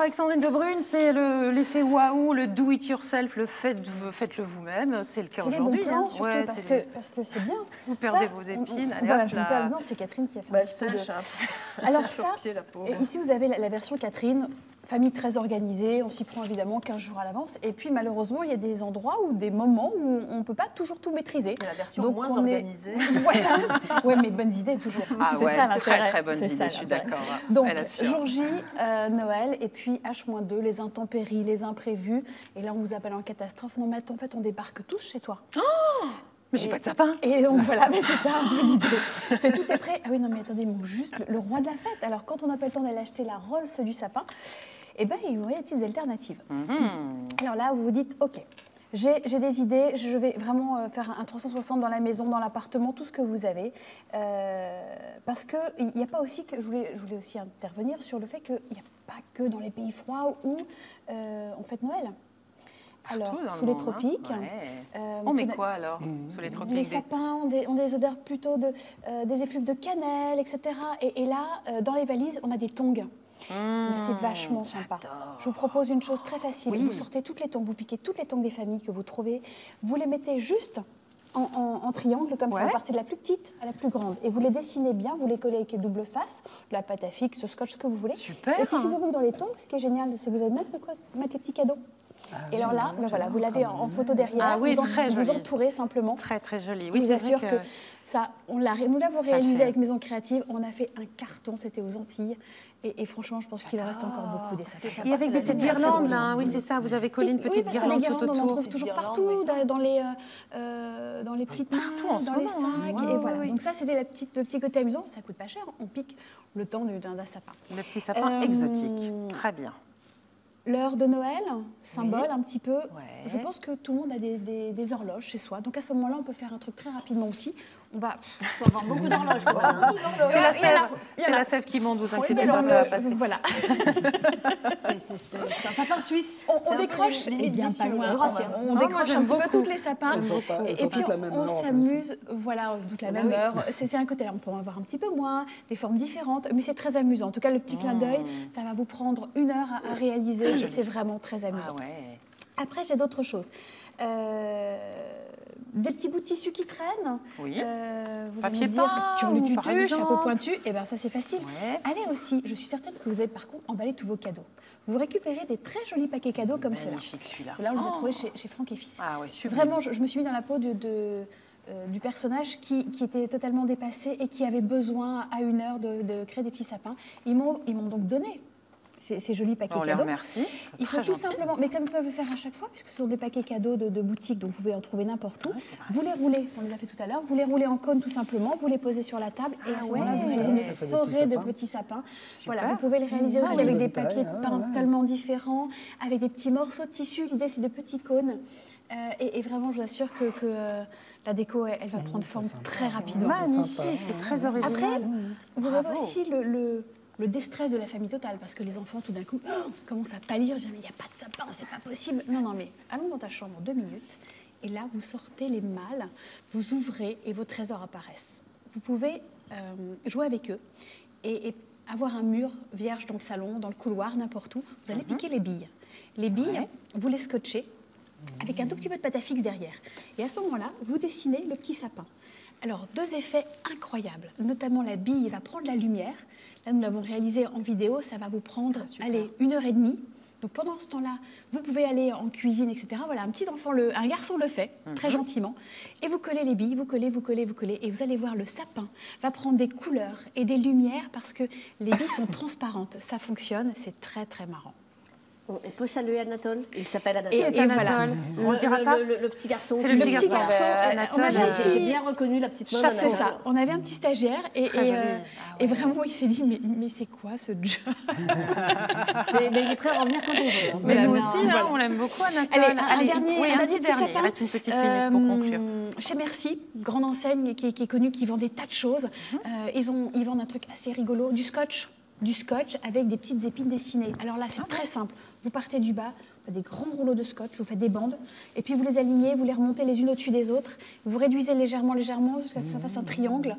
avec Sandrine Debrune, c'est l'effet waouh, le do it yourself, le faites-le vous-même. C'est le cas aujourd'hui. Parce que c'est bien. Vous perdez vos épines. Voilà, je me perds. Non, c'est Catherine qui a fait un petit peu de... Alors ça, ici vous avez la version Catherine, famille très organisée, on s'y prend évidemment 15 jours à l'avance. Et puis malheureusement, il y a des endroits ou des moments où on ne peut pas toujours tout maîtriser. La version moins organisée. Oui, mais bonnes idées toujours. C'est très très bonnes idées, je suis d'accord. Donc, jour J, Noël, et puis H-2, les intempéries, les imprévus. Et là, on vous appelle en catastrophe. Non, mais attends, en fait, on débarque tous chez toi. Oh, mais j'ai pas de sapin. Et donc voilà, c'est ça un peu l'idée. Tout est prêt. Ah oui, non, mais attendez, juste le roi de la fête. Alors, quand on n'a pas le temps d'aller acheter la Rolls du sapin, eh bien, il y a des petites alternatives. Alors là, vous vous dites, OK, j'ai des idées, je vais vraiment faire un 360 dans la maison, dans l'appartement, tout ce que vous avez. Parce qu'il n'y a pas aussi que... Je voulais aussi intervenir sur le fait qu'il n'y a pas que dans les pays froids où on fête Noël. Alors, sous les tropiques. On met quoi alors sous les tropiques? Les sapins ont des odeurs plutôt des effluves de cannelle, etc. Et là, dans les valises, on a des tongs. C'est vachement sympa. Je vous propose une chose très facile. Oui. Vous sortez toutes les tongs, vous piquez toutes les tongs des familles que vous trouvez. Vous les mettez juste en triangle, comme ça, à partir de la plus petite à la plus grande. Et vous les dessinez bien, vous les collez avec double face, de la pâte à fixe, scotch, ce que vous voulez. Super. Et puis, figurez-vous dans les tongs, ce qui est génial, c'est que vous allez mettre les petits cadeaux. Et alors là, voilà, vous l'avez en photo derrière, vous entourez simplement. Très très joli. Oui, je vous assure que ça, nous l'avons réalisé avec Maison Créative, on a fait un carton, c'était aux Antilles. Et franchement, je pense qu'il en reste encore beaucoup des sapins. Et avec des petites guirlandes, là, oui, c'est ça, vous avez collé une petite guirlande tout autour. On en trouve toujours partout, dans les petites mains, dans les sacs. Et voilà. Donc ça, c'était le petit côté amusant, ça coûte pas cher, on pique le temps d'un sapin. Le petit sapin exotique, très bien. L'heure de Noël, symbole un petit peu. Je pense que tout le monde a des horloges chez soi. Donc à ce moment-là, on peut faire un truc très rapidement aussi. On va avoir beaucoup d'horloges. C'est la sève qui monte, vous inquiétez pas, ça va passer. Voilà. C'est un sapin suisse. On décroche, pas loin. On décroche un petit peu tous les sapins. Et puis on s'amuse, voilà, toute la même heure. C'est un côté là, on peut en avoir un petit peu moins, des formes différentes, mais c'est très amusant. En tout cas, le petit clin d'œil, ça va vous prendre 1 heure à réaliser et c'est vraiment très amusant. Après, j'ai d'autres choses. Des petits bouts de tissu qui traînent. Oui. Vous papier peint, sur le tutu, chapeau pointu. Et bien ça, c'est facile. Allez aussi, je suis certaine que vous avez par contre emballé tous vos cadeaux. Vous récupérez des très jolis paquets cadeaux comme ceux-là. Magnifique celui-là. Ceux-là, on les a trouvés chez Franck et Fils. Ah ouais, super. Vraiment, je me suis mis dans la peau du personnage qui était totalement dépassé et qui avait besoin à 1 heure de créer des petits sapins. Ils m'ont donc donné ces jolis paquets cadeaux. On les remercie. Il faut tout simplement, mais comme ils peuvent le faire à chaque fois, puisque ce sont des paquets cadeaux de boutique, donc vous pouvez en trouver n'importe où, vous les roulez, on les a fait tout à l'heure, vous les roulez en cône tout simplement, vous les posez sur la table et à ce moment-là, vous réalisez une forêt de petits sapins. Voilà, vous pouvez les réaliser aussi avec des papiers peints tellement différents, avec des petits morceaux de tissu. L'idée, c'est de petits cônes. Et vraiment, je vous assure que la déco, elle va prendre forme très rapidement. Magnifique, c'est très original. Après, vous avez aussi le déstress de la famille totale, parce que les enfants, tout d'un coup, commencent à pâlir, disent « mais il n'y a pas de sapin, c'est pas possible ». Non, mais allons dans ta chambre 2 minutes, et là, vous sortez les malles, vous ouvrez, et vos trésors apparaissent. Vous pouvez jouer avec eux, et avoir un mur vierge dans le salon, dans le couloir, n'importe où. Vous allez piquer les billes. Les billes, vous les scotchez, avec un tout petit peu de pâte à fixe derrière. Et à ce moment-là, vous dessinez le petit sapin. Alors, 2 effets incroyables, notamment la bille va prendre la lumière. Là, nous l'avons réalisé en vidéo, ça va vous prendre, 1h30. Donc, pendant ce temps-là, vous pouvez aller en cuisine, etc. Voilà, un garçon le fait, très gentiment. Et vous collez les billes, vous collez. Et vous allez voir, le sapin va prendre des couleurs et des lumières parce que les billes sont transparentes. Ça fonctionne, c'est très, très marrant. On peut saluer Anatole. Il s'appelle Anatole. Et Anatole. On ne dira pas. Le petit garçon. C'est le petit garçon. Anatole. J'ai bien reconnu la petite main d'Anatole. C'est ça. On avait un petit stagiaire et vraiment il s'est dit mais c'est quoi ce job? Mais il est prêt à revenir quand on veut. Mais nous aussi, on l'aime beaucoup Anatole. Allez, un dernier petit sapin. Il reste une petite minute pour conclure. Chez Merci, grande enseigne qui est connue, qui vend des tas de choses. Ils vendent un truc assez rigolo, du scotch avec des petites épines dessinées. Alors là, c'est très simple. Vous partez du bas, des grands rouleaux de scotch, vous faites des bandes, et puis vous les alignez, vous les remontez les unes au-dessus des autres, vous réduisez légèrement jusqu'à ce que ça fasse un triangle.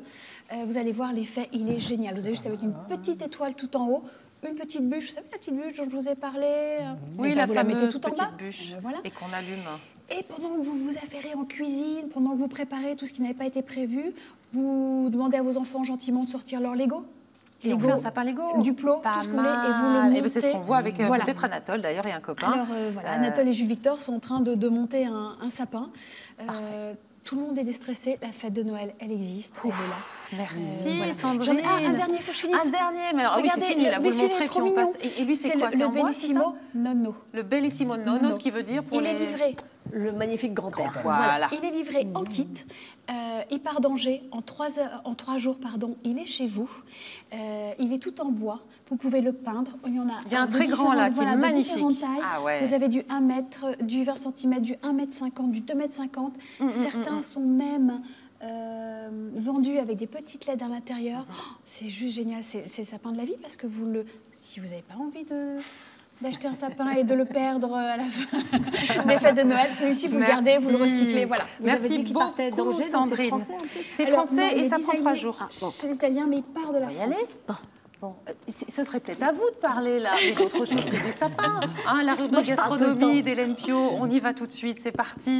Vous allez voir l'effet, il est génial. Vous avez juste avec une petite étoile tout en haut, une petite bûche, vous savez la petite bûche dont je vous ai parlé? Oui, vous la mettez fameuse tout en petite bas. bûche Voilà. et qu'on allume. Et pendant que vous vous affairez en cuisine, pendant que vous préparez tout ce qui n'avait pas été prévu, vous demandez à vos enfants gentiment de sortir leur Lego. Et on fait un sapin Lego. Duplo, Pas tout ce que vous voulez, et vous le mal. montez. Et ben, c'est ce qu'on voit avec Voilà. peut-être Anatole d'ailleurs et un copain. Alors voilà, Anatole et Jules Victor sont en train de monter un sapin. Tout le monde est déstressé, la fête de Noël, elle existe, elle est là. Merci Voilà. Sandrine. Un dernier, il faut que je finisse. Un dernier, mais alors Regardez, oui, c'est fini, là, vous le celui-là est montrez trop puis on mignon. passe. Et lui, c'est quoi? le en bois, c'est ça Bellissimo Nonno. Le Bellissimo Nonno, ce qui veut dire pour Il les... est livré. Le magnifique grand-père. Voilà. Il est livré en kit. Il part d'Angers en 3 jours. Il est chez vous. Il est tout en bois. Vous pouvez le peindre. Il y en a. Il y a un très grand là qui est magnifique. De différentes tailles. Ah ouais. Vous avez du 1 mètre, du 20 cm, du 1,50 m, du 2,50 m. Certains sont même vendus avec des petites LED à l'intérieur. C'est juste génial. C'est le sapin de la vie parce que si vous n'avez pas envie d'acheter un sapin et de le perdre à la fin des fêtes de Noël. Celui-ci, vous le gardez, vous le recyclez, voilà. Vous avez Merci dit qu'il partait beaucoup, d'Angers, donc c'est Sandrine. français en plus. C'est Alors, français non, et il ça est prend 3 designé jours. chez les Italiens, mais il part de la va y France. aller. Bon, ce serait peut-être à vous de parler là, mais d'autres choses que des sapins. Hein, la rubrique je parle tout le temps. gastronomie d'Hélène Pio, on y va tout de suite, c'est parti.